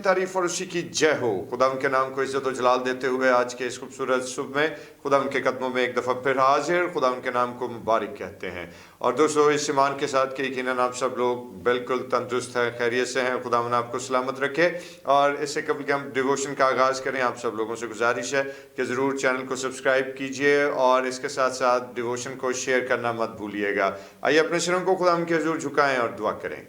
तारीफ और उसी की जय हो। खुदा उनके नाम को इज्जत और जलाल देते हुए आज के इस खूबसूरत सुबह में खुदा उनके कदमों में एक दफ़ा फिर हाजिर, खुदा उनके नाम को मुबारक कहते हैं। और दोस्तों, इस ईमान के साथ कि यकीनन आप सब लोग बिल्कुल तंदुरुस्त हैं, खैरियत से हैं, खुदा आपको सलामत रखे। और इससे कबल कि हम डिवोशन का आगाज़ करें, आप सब लोगों से गुजारिश है कि ज़रूर चैनल को सब्सक्राइब कीजिए और इसके साथ साथ डिवोशन को शेयर करना मत भूलिएगा। आइए अपने सिरों को खुदा के हज़ूर झुकाएं और दुआ करें।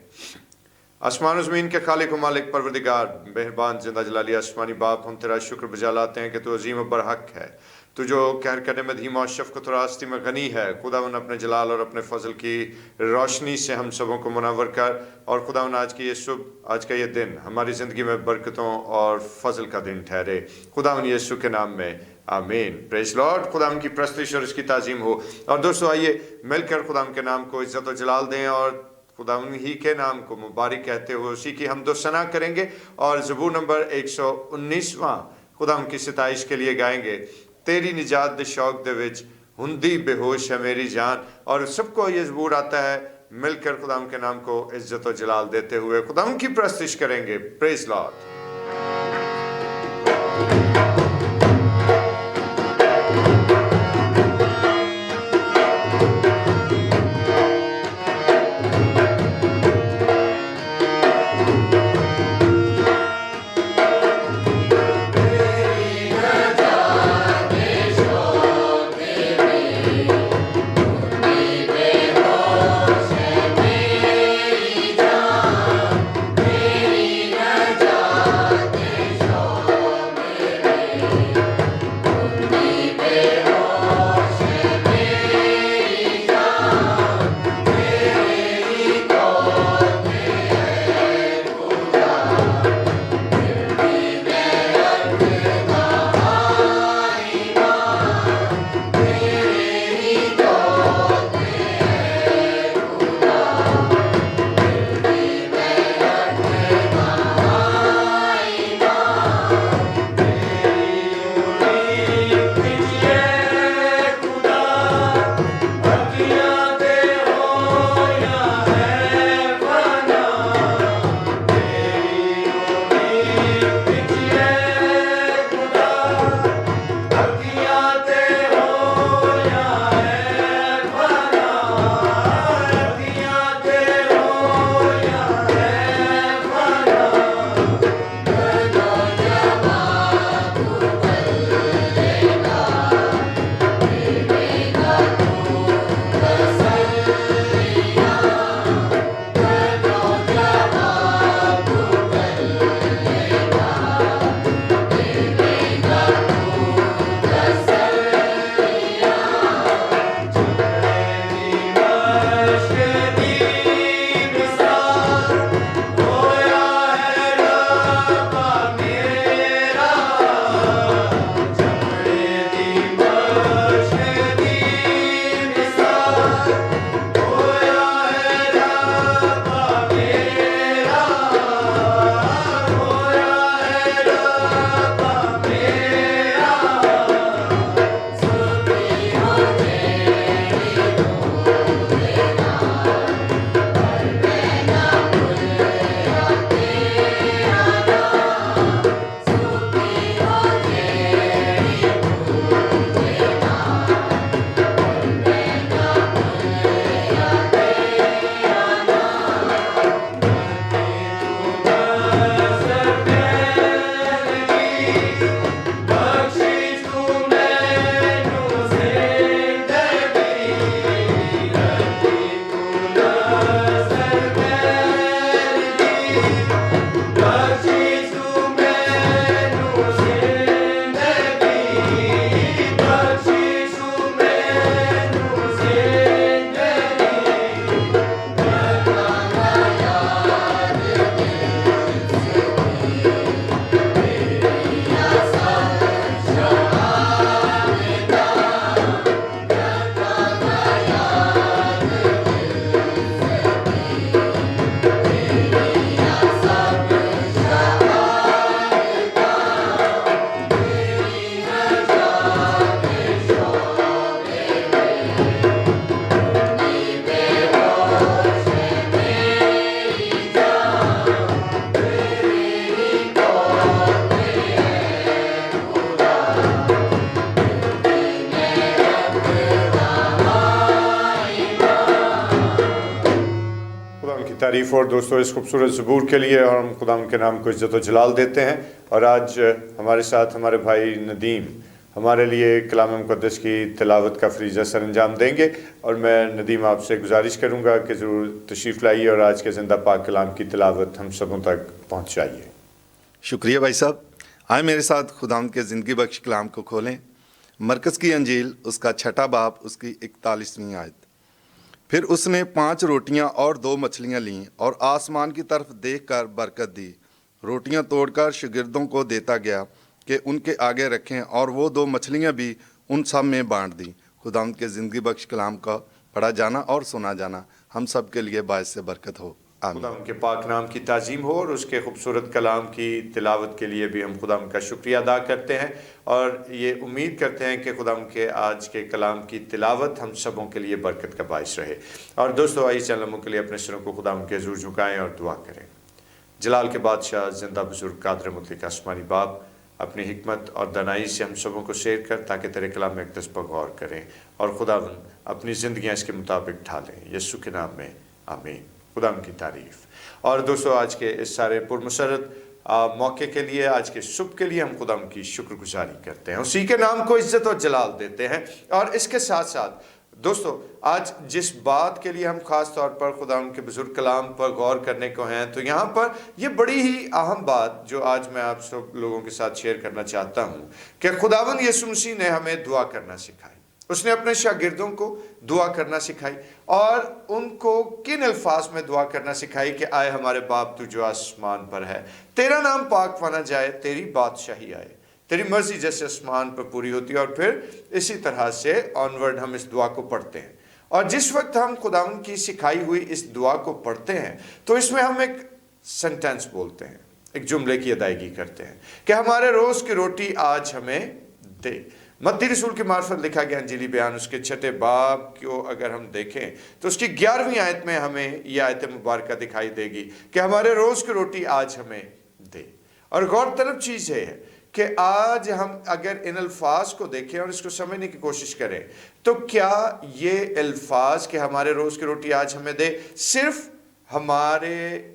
आसमान ज़मीन के खालिक व मालिक परवरदिगार, मेहरबान जिंदा जलाली आसमानी बाप, हम तेरा शुक्र बजा लाते हैं कि तू अजीम व बरहक है। तू जो कहर करने में धीमा और शफ़क़त और आस्ती में गनी है। खुदावन अपने जलाल और अपने फजल की रोशनी से हम सबों को मुनव्वर कर। और खुदावन आज की ये सुबह, आज का ये दिन हमारी ज़िंदगी में बरकतों और फजल का दिन ठहरे। खुदावन यीशु के नाम में आमीन। Praise Lord. खुदावन की प्रस्तुति और इसकी ताज़ीम हो। और दोस्तों, आइए मिलकर खुदावन के नाम को इज़्ज़त और जलाल दें और खुदा ही के नाम को मुबारक कहते हुए उसी की हमदो सना करेंगे। और ज़बूर नंबर 119वां खुदा की सिताइश के लिए गाएंगे। तेरी निजात दे शौक दे विच हुंदी बेहोश है मेरी जान। और सबको ये ज़बूर आता है, मिलकर खुदा के नाम को इज्जत और जलाल देते हुए खुदा की प्रस्तुति करेंगे। Praise Lord. तारीफ़ और दोस्तों इस खूबसूरत ज़बूर के लिए, और हम खुदा के नाम को इज़्ज़त व जलाल देते हैं। और आज हमारे साथ हमारे भाई नदीम हमारे लिए कलाम मुक़द्दस की तिलावत का फ़रीज़ा सर अंजाम देंगे, और मैं नदीम आपसे गुजारिश करूँगा कि ज़रूर तशरीफ़ लाइए और आज के ज़िंदा पाक कलाम की तिलावत हम सबों तक पहुँचाइए। शुक्रिया भाई साहब। आए मेरे साथ खुदावंद के ज़िंदगी बख्श कलाम को खोलें। मरकज़ की अंजील उसका 6 बाब उसकी 41वीं आयत। फिर उसने 5 रोटियां और 2 मछलियां लीं और आसमान की तरफ देखकर बरकत दी, रोटियां तोड़कर शागिर्दों को देता गया कि उनके आगे रखें, और वो 2 मछलियां भी उन सब में बांट दी। खुदावंद के ज़िंदगी बख्श कलाम का पढ़ा जाना और सुना जाना हम सब के लिए बायस से बरकत हो। खुदा उनके पाक नाम की ताज़ीम हो, और उसके खूबसूरत कलाम की तिलावत के लिए भी हम खुदा उनका शुक्रिया अदा करते हैं, और ये उम्मीद करते हैं कि खुदा उनके आज के कलाम की तिलावत हम सबों के लिए बरकत का बायस रहे। और दोस्तों आइए चलने के लिए अपने सिरों को खुदा उनके हज़ूर झुकाएं और दुआ करें। जलाल के बादशाह, जिंदा बुजुर्ग, कादर मुतलक आसमानी बाप, अपनी हिकमत और दानाई से हम सबों को शेयर कर ताकि तेरे कलाम में अक़दस पर गौर करें और खुदावन अपनी ज़िंदगियाँ इसके मुताबिक ढालें। यीशु के नाम में आमीन। खुदा की तारीफ़। और दोस्तों आज के इस सारे पुरमसरत मौके के लिए, आज के सुबह के लिए हम खुदा की शुक्रगुजारी करते हैं, उसी के नाम को इज़्ज़त और जलाल देते हैं। और इसके साथ साथ दोस्तों आज जिस बात के लिए हम ख़ास तौर पर खुदा के बुजुर्ग कलाम पर गौर करने को हैं, तो यहाँ पर ये बड़ी ही अहम बात जो आज मैं आप सब लोगों के साथ शेयर करना चाहता हूँ कि खुदावंद यीशु मसीह ने हमें दुआ करना सिखाई। उसने अपने शागिर्दों को दुआ करना सिखाई, और उनको किन अल्फाज में दुआ करना सिखाई कि आए हमारे बाप तू जो आसमान पर है, तेरा नाम पाक माना जाए, तेरी बादशाही आए, तेरी मर्जी जैसे आसमान पर पूरी होती है। और फिर इसी तरह से ऑनवर्ड हम इस दुआ को पढ़ते हैं। और जिस वक्त हम खुदावंद की सिखाई हुई इस दुआ को पढ़ते हैं तो इसमें हम एक सेंटेंस बोलते हैं, एक जुमले की अदायगी करते हैं कि हमारे रोज़ की रोटी आज हमें दे। मत्ती रसूल की मार्फत लिखा गया अंजीली बयान उसके 6 बाब को अगर हम देखें तो उसकी 11वीं आयत में हमें यह आयत मुबारक दिखाई देगी कि हमारे रोज़ की रोटी आज हमें दे। और गौरतलब चीज़ है कि आज हम अगर इन अल्फाज को देखें और इसको समझने की कोशिश करें तो क्या ये अल्फाज कि हमारे रोज़ की रोटी आज हमें दे सिर्फ हमारे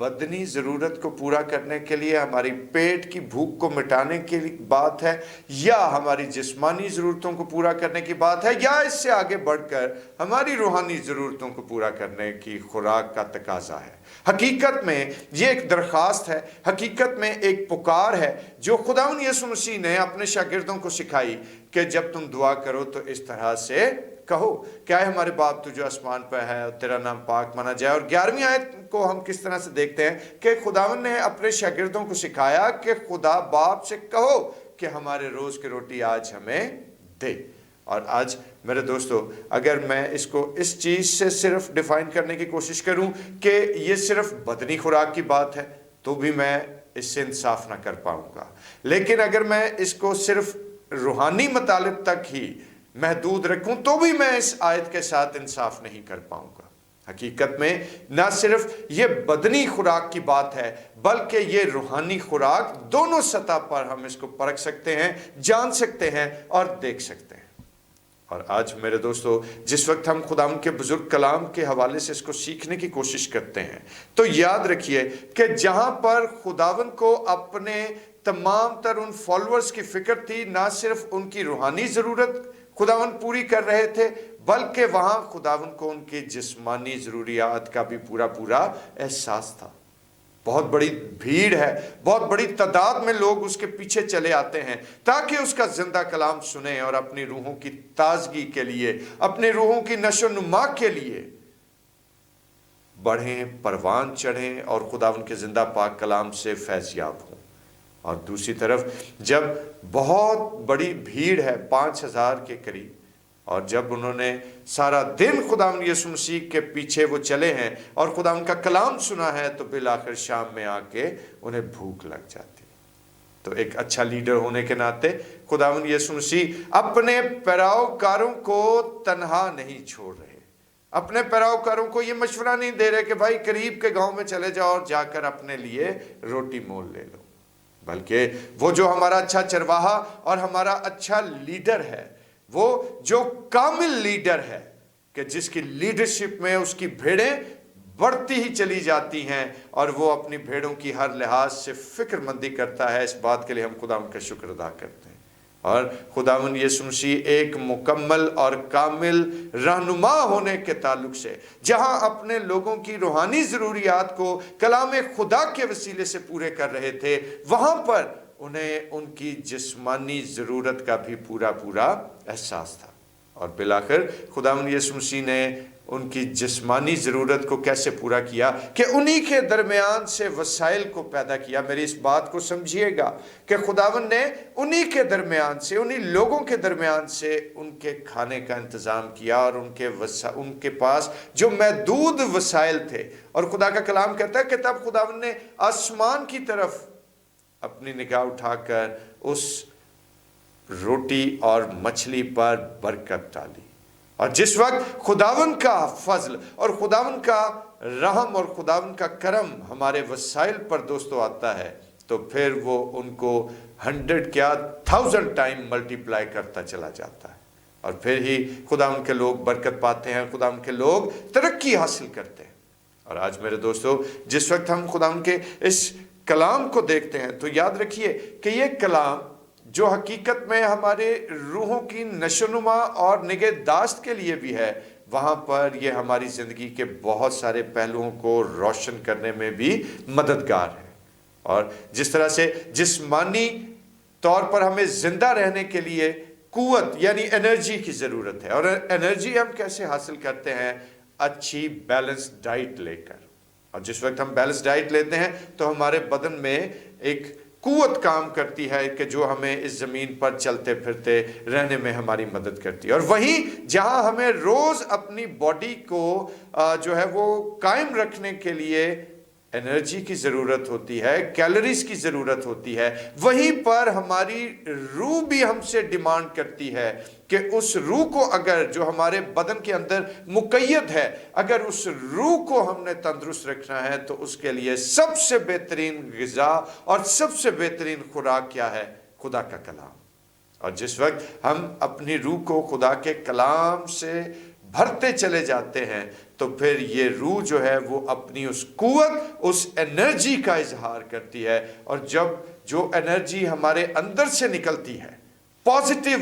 बदनी ज़रूरत को पूरा करने के लिए, हमारी पेट की भूख को मिटाने की बात है, या हमारी जिस्मानी ज़रूरतों को पूरा करने की बात है, या इससे आगे बढ़कर हमारी रूहानी ज़रूरतों को पूरा करने की खुराक का तकाजा है? हकीकत में ये एक दरख्वास्त है, हकीकत में एक पुकार है जो खुदावंद यीशु मसीह ने अपने शागिर्दों को सिखाई कि जब तुम दुआ करो तो इस तरह से कहो, क्या है हमारे बाप तू जो आसमान पर है, तेरा नाम पाक माना जाए। और 11वीं आयत को हम किस तरह से देखते हैं कि खुदावंद ने अपने शागिर्दों को सिखाया कि खुदा बाप से कहो कि हमारे रोज़ की रोटी आज हमें दे। और आज मेरे दोस्तों अगर मैं इसको इस चीज़ से सिर्फ डिफाइन करने की कोशिश करूं कि ये सिर्फ बदनी खुराक की बात है तो भी मैं इससे इंसाफ ना कर पाऊंगा, लेकिन अगर मैं इसको सिर्फ रूहानी मतलब तक ही महदूद रखूं तो भी मैं इस आयत के साथ इंसाफ नहीं कर पाऊंगा। हकीकत में ना सिर्फ ये बदनी खुराक की बात है बल्कि ये रूहानी खुराक, दोनों सतह पर हम इसको परख सकते हैं, जान सकते हैं और देख सकते हैं। और आज मेरे दोस्तों जिस वक्त हम खुदावंद के बुजुर्ग कलाम के हवाले से इसको सीखने की कोशिश करते हैं तो याद रखिए कि जहां पर खुदावंद को अपने तमाम तर उन फॉलोअर्स की फिक्र थी, ना सिर्फ उनकी रूहानी ज़रूरत खुदावंद पूरी कर रहे थे बल्कि वहां खुदावंद को उनकी जिस्मानी ज़रूरियात का भी पूरा एहसास था। बहुत बड़ी भीड़ है, बहुत बड़ी तादाद में लोग उसके पीछे चले आते हैं ताकि उसका जिंदा कलाम सुने और अपनी रूहों की ताजगी के लिए, अपने रूहों की नशो नुमा के लिए बढ़ें, परवान चढ़ें और खुदावंद के जिंदा पाक कलाम से फैज़याब हों। और दूसरी तरफ जब बहुत बड़ी भीड़ है 5000 के करीब, और जब उन्होंने सारा दिन खुदावंद यीशु मसीह के पीछे वो चले हैं और खुदावंद का कलाम सुना है तो बिल आखिर शाम में आके उन्हें भूख लग जाती। तो एक अच्छा लीडर होने के नाते खुदावंद यीशु मसीह अपने पैरोकारों को तन्हा नहीं छोड़ रहे, अपने पैरोकारों को ये मशवरा नहीं दे रहे कि भाई करीब के गांव में चले जाओ और जाकर अपने लिए रोटी मोल ले लो, बल्कि वो जो हमारा अच्छा चरवाहा और हमारा अच्छा लीडर है, वो जो कामिल लीडर है कि जिसकी लीडरशिप में उसकी भेड़ें बढ़ती ही चली जाती हैं और वो अपनी भेड़ों की हर लिहाज से फिक्रमंदी करता है। इस बात के लिए हम खुदावंद का शुक्र अदा करते हैं। और खुदावंद यीशु मसीह एक मुकम्मल और कामिल रहनुमा होने के ताल्लुक से जहां अपने लोगों की रूहानी ज़रूरियात को कलाम खुदा के वसीले से पूरे कर रहे थे, वहां पर उन्हें उनकी जिस्मानी ज़रूरत का भी पूरा पूरा एहसास था। और बिलाखिर खुदावंद यीशु मसीह ने उनकी जिस्मानी ज़रूरत को कैसे पूरा किया कि उन्हीं के दरमियान से वसाइल को पैदा किया। मेरी इस बात को समझिएगा कि खुदावंद ने उन्हीं के दरमियान से, उन्हीं लोगों के दरमियान से उनके खाने का इंतज़ाम किया और उनके पास जो महदूद वसाइल थे। और खुदा का कलाम कहता है कि तब खुदावंद ने आसमान की तरफ अपनी निगाह उठाकर उस रोटी और मछली पर बरकत डाली। और जिस वक्त खुदावंद का फजल और खुदावंद का रहम और खुदावंद का करम हमारे वसाइल पर दोस्तों आता है, तो फिर वो उनको 100 क्या 1000 टाइम मल्टीप्लाई करता चला जाता है। और फिर ही खुदावंद के लोग बरकत पाते हैं, खुदावंद के लोग तरक्की हासिल करते हैं। और आज मेरे दोस्तों, जिस वक्त हम खुदावंद के इस कलाम को देखते हैं तो याद रखिए कि ये कलाम जो हकीकत में हमारे रूहों की नशोनुमा और निगहदाश्त के लिए भी है, वहाँ पर ये हमारी ज़िंदगी के बहुत सारे पहलुओं को रोशन करने में भी मददगार है। और जिस तरह से जिस्मानी तौर पर हमें ज़िंदा रहने के लिए कुव्वत यानी एनर्जी की ज़रूरत है, और एनर्जी हम कैसे हासिल करते हैं? अच्छी बैलेंस डाइट लेकर। और जिस वक्त हम बैलेंस डाइट लेते हैं तो हमारे बदन में एक कुव्वत काम करती है कि जो हमें इस ज़मीन पर चलते फिरते रहने में हमारी मदद करती है। और वहीं जहां हमें रोज़ अपनी बॉडी को जो है वो कायम रखने के लिए एनर्जी की ज़रूरत होती है, कैलोरीज की ज़रूरत होती है, वहीं पर हमारी रूह भी हमसे डिमांड करती है कि उस रूह को अगर जो हमारे बदन के अंदर मुक़य्यद है, अगर उस रूह को हमने तंदुरुस्त रखना है तो उसके लिए सबसे बेहतरीन ग़िज़ा और सबसे बेहतरीन खुराक क्या है? खुदा का कलाम। और जिस वक्त हम अपनी रूह को खुदा के कलाम से भरते चले जाते हैं तो फिर ये रूह जो है वो अपनी उस कुव्वत, उस एनर्जी का इजहार करती है। और जब जो एनर्जी हमारे अंदर से निकलती है पॉजिटिव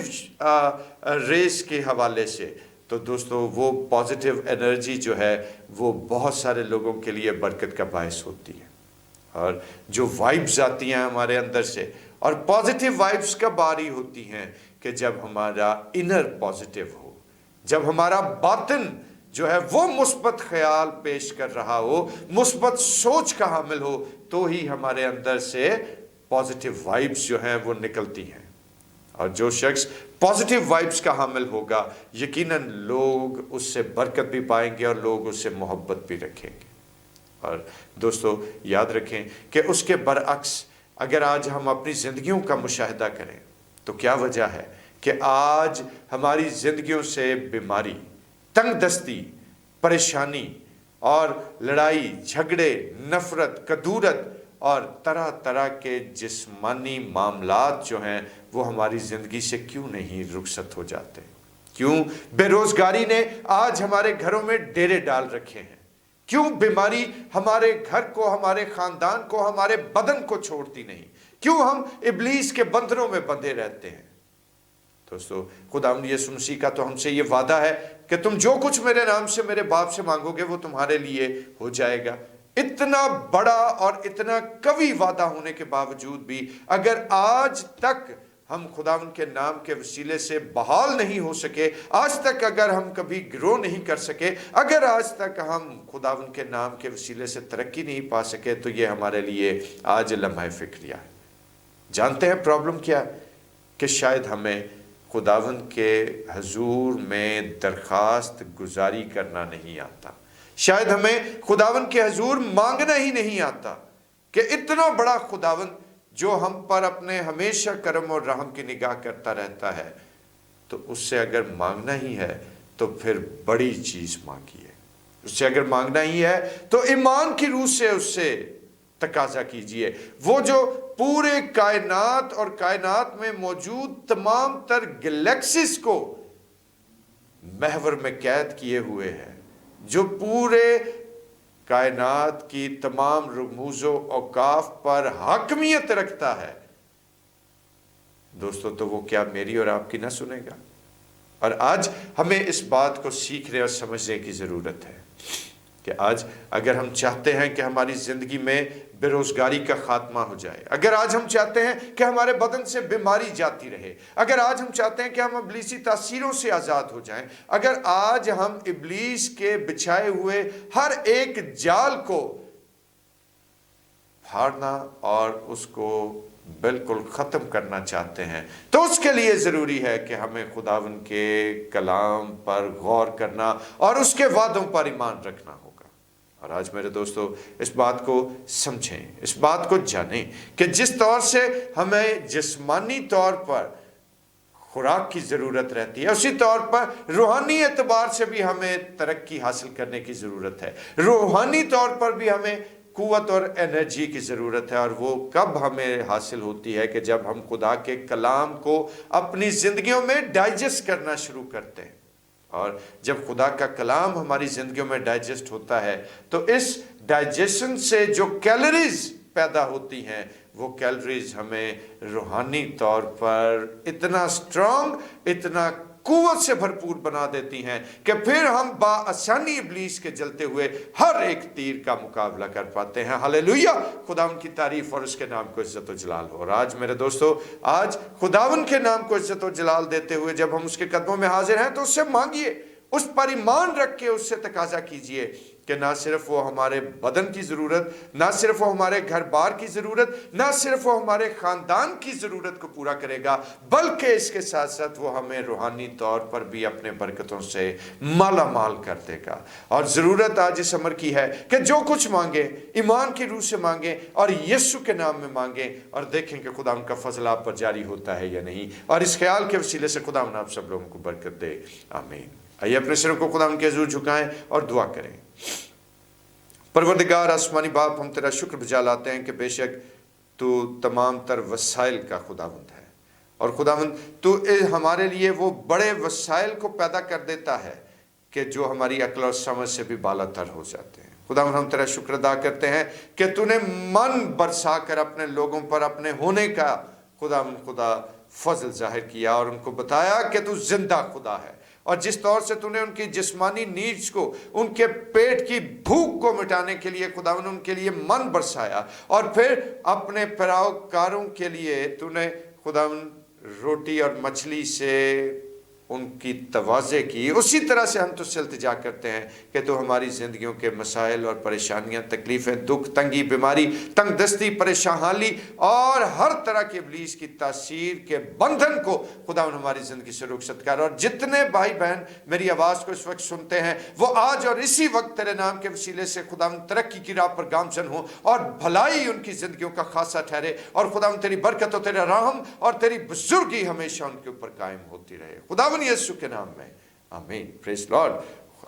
रेस के हवाले से, तो दोस्तों वो पॉजिटिव एनर्जी जो है वो बहुत सारे लोगों के लिए बरकत का बायस होती है। और जो वाइब्स आती हैं हमारे अंदर से, और पॉजिटिव वाइब्स कब आ रही होती हैं? कि जब हमारा इनर पॉजिटिव हो, जब हमारा बातिन जो है वो मुस्बत ख्याल पेश कर रहा हो, मुस्बत सोच का हामिल हो, तो ही हमारे अंदर से पॉजिटिव वाइब्स जो हैं वो निकलती हैं। और जो शख्स पॉजिटिव वाइब्स का हामिल होगा, यकीनन लोग उससे बरकत भी पाएंगे और लोग उससे मोहब्बत भी रखेंगे। और दोस्तों याद रखें कि उसके बरअक्स अगर आज हम अपनी ज़िंदगियों का मुशाहिदा करें तो क्या वजह है कि आज हमारी ज़िंदगियों से बीमारी, तंगदस्ती, परेशानी और लड़ाई झगड़े, नफ़रत, कदूरत और तरह तरह के जिस्मानी मामलात जो हैं वो हमारी ज़िंदगी से क्यों नहीं रुखसत हो जाते? क्यों बेरोज़गारी ने आज हमारे घरों में डेरे डाल रखे हैं? क्यों बीमारी हमारे घर को, हमारे ख़ानदान को, हमारे बदन को छोड़ती नहीं? क्यों हम इब्लीस के बंधनों में बंधे रहते हैं? दोस्तों खुदावंद यीशु मसीह का तो हमसे ये वादा है कि तुम जो कुछ मेरे नाम से मेरे बाप से मांगोगे वो तुम्हारे लिए हो जाएगा। इतना बड़ा और इतना कवी वादा होने के बावजूद भी अगर आज तक हम खुदावंद के नाम के वसीले से बहाल नहीं हो सके, आज तक अगर हम कभी ग्रो नहीं कर सके, अगर आज तक हम खुदावंद के नाम के वसीले से तरक्की नहीं पा सके, तो ये हमारे लिए आज लम्हा फिक्रिया है। जानते हैं प्रॉब्लम क्या है? कि शायद हमें खुदावंद के हजूर में दरख्वास्त गुजारी करना नहीं आता, शायद हमें खुदावंद के हजूर मांगना ही नहीं आता कि इतना बड़ा खुदावंद जो हम पर अपने हमेशा करम और रहम की निगाह करता रहता है, तो उससे अगर मांगना ही है तो फिर बड़ी चीज़ मांगिए। उससे अगर मांगना ही है तो ईमान की रूह से उससे तकाजा कीजिए। वो जो पूरे कायनात और कायनात में मौजूद तमाम तर गैलेक्सीज को महवर में कैद किए हुए है, जो पूरे कायनात की तमाम रमूज़ो औकाफ पर हाकमियत रखता है, दोस्तों, तो वो क्या मेरी और आपकी ना सुनेगा? और आज हमें इस बात को सीखने और समझने की ज़रूरत है कि आज अगर हम चाहते हैं कि हमारी ज़िंदगी में बेरोज़गारी का खात्मा हो जाए, अगर आज हम चाहते हैं कि हमारे बदन से बीमारी जाती रहे, अगर आज हम चाहते हैं कि हम इब्लीसी तासीरों से आज़ाद हो जाएं, अगर आज हम इब्लीस के बिछाए हुए हर एक जाल को फाड़ना और उसको बिल्कुल ख़त्म करना चाहते हैं, तो उसके लिए ज़रूरी है कि हमें खुदावन के कलाम पर गौर करना और उसके वादों पर ईमान रखना होगा। और आज मेरे दोस्तों, इस बात को समझें, इस बात को जानें कि जिस तौर से हमें जिस्मानी तौर पर खुराक की ज़रूरत रहती है, उसी तौर पर रूहानी एतबार से भी हमें तरक्की हासिल करने की ज़रूरत है। रूहानी तौर पर भी हमें कुव्वत और एनर्जी की ज़रूरत है, और वो कब हमें हासिल होती है कि जब हम खुदा के कलाम को अपनी ज़िंदगियों में डाइजेस्ट करना शुरू करते हैं। और जब खुदा का कलाम हमारी ज़िंदगियों में डाइजेस्ट होता है, तो इस डाइजेशन से जो कैलोरीज पैदा होती हैं, वो कैलोरीज हमें रूहानी तौर पर इतना स्ट्रॉन्ग, इतना कुव्वत से भरपूर बना देती हैं कि फिर हम बाआसानी इब्लीस के जलते हुए हर एक तीर का मुकाबला कर पाते हैं। हालेलुया, खुदावन की तारीफ और उसके नाम को इज्जत और जलाल हो। और आज मेरे दोस्तों, आज खुदावन के नाम को इज्जत और जलाल देते हुए जब हम उसके कदमों में हाजिर हैं, तो उससे मांगिए, उस पर ईमान रख के उससे तकाजा कीजिए कि ना सिर्फ वो हमारे बदन की ज़रूरत, ना सिर्फ वो हमारे घर बार की ज़रूरत, ना सिर्फ वो हमारे ख़ानदान की ज़रूरत को पूरा करेगा, बल्कि इसके साथ साथ वो हमें रूहानी तौर पर भी अपने बरकतों से माला माल कर देगा। और ज़रूरत आज इस अमर की है कि जो कुछ मांगे ईमान की रूह से मांगे और यीशु के नाम में मांगे, और देखें कि खुदा उनका फजल आप पर जारी होता है या नहीं। और इस ख्याल के वसीले से खुदा आप सब लोगों को बरकत दे, आमीन। आइए अपने सिरों को खुदा उनके हज़ूर झुकाएं और दुआ करें। परवरदिगार आसमानी बाप, हम तेरा शुक्र बजा लाते हैं कि बेशक तू तमाम तर वसाइल का खुदावंद है, और खुदावंद तू हमारे लिए वो बड़े वसाइल को पैदा कर देता है कि जो हमारी अक्ल और समझ से भी बालातर हो जाते हैं। खुदावंद हम तेरा शुक्र अदा करते हैं कि तूने मन बरसा कर अपने लोगों पर अपने होने का खुदा फजल जाहिर किया और उनको बताया कि तू जिंदा खुदा है। और जिस तौर से तूने उनकी जिस्मानी नीड्स को, उनके पेट की भूख को मिटाने के लिए खुदावन उनके लिए मन बरसाया, और फिर अपने पैरोकारों के लिए तूने खुदावन रोटी और मछली से उनकी तवाज़े की, उसी तरह से हम तुझसे इल्तिजा करते हैं कि तू हमारी ज़िंदगियों के मसाइल और परेशानियां, तकलीफ़ें, दुख, तंगी, बीमारी, तंगदस्ती, परेशानी और हर तरह के इब्लीस की तासीर के बंधन को खुदावन हमारी ज़िंदगी से रुखसत कर। और जितने भाई बहन मेरी आवाज़ को इस वक्त सुनते हैं, वो आज और इसी वक्त तेरे नाम के वसीले से खुदावन तरक्की की राह पर गामजन हो और भलाई उनकी ज़िंदगियों का खासा ठहरे, और खुदावन तेरी बरकत और तेरा रहम और तेरी बुजुर्गी हमेशा उनके ऊपर कायम होती रहे, खुदावन यीशु के नाम में, आमीन। Praise Lord.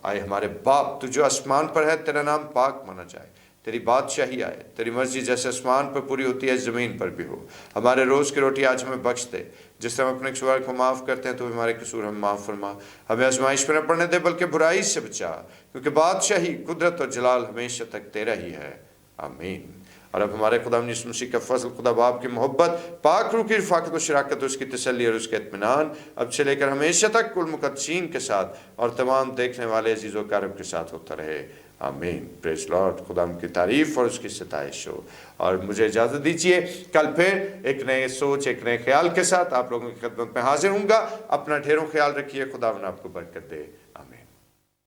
आए हमारे बाप, तू जो आसमान पर है, तेरा नाम पाक माना जाए, तेरी बादशाही आए, तेरी मर्जी जैसे आसमान पर पूरी होती है ज़मीन पर भी हो। हमारे रोज़ की रोटी आज हमें बख्श दे, जिस तरह हम अपने कसूर को माफ़ करते हैं, तो हमारे कसूर हम माफ़ फरमा। हमें आजमाइश पर न पड़ने दे, बल्कि बुराई से बचा, क्योंकि बादशाही, कुदरत और जलाल हमेशा तक तेरा ही है, आमीन। और अब हमारे खुदा यीशु मसीह का फजल, खुदा बाप की मोहब्बत, पाक रूह की रफ़ाक़त और शराकत, उसकी तसल्ली और उसके इत्मीनान अब से लेकर हमेशा तक कुल मुक़द्दसीन के साथ और तमाम देखने वाले अज़ीज़ व क़रीब के साथ होता रहे, आमीन। Praise Lord. खुदा की तारीफ़ और उसकी सताइश हो। और मुझे इजाज़त दीजिए, कल फिर एक नए सोच, एक नए ख्याल के साथ आप लोगों की खिदमत में हाजिर हूँगा। अपना ढेरों ख्याल रखिए, खुदा आपको बरकत दे, आमीन।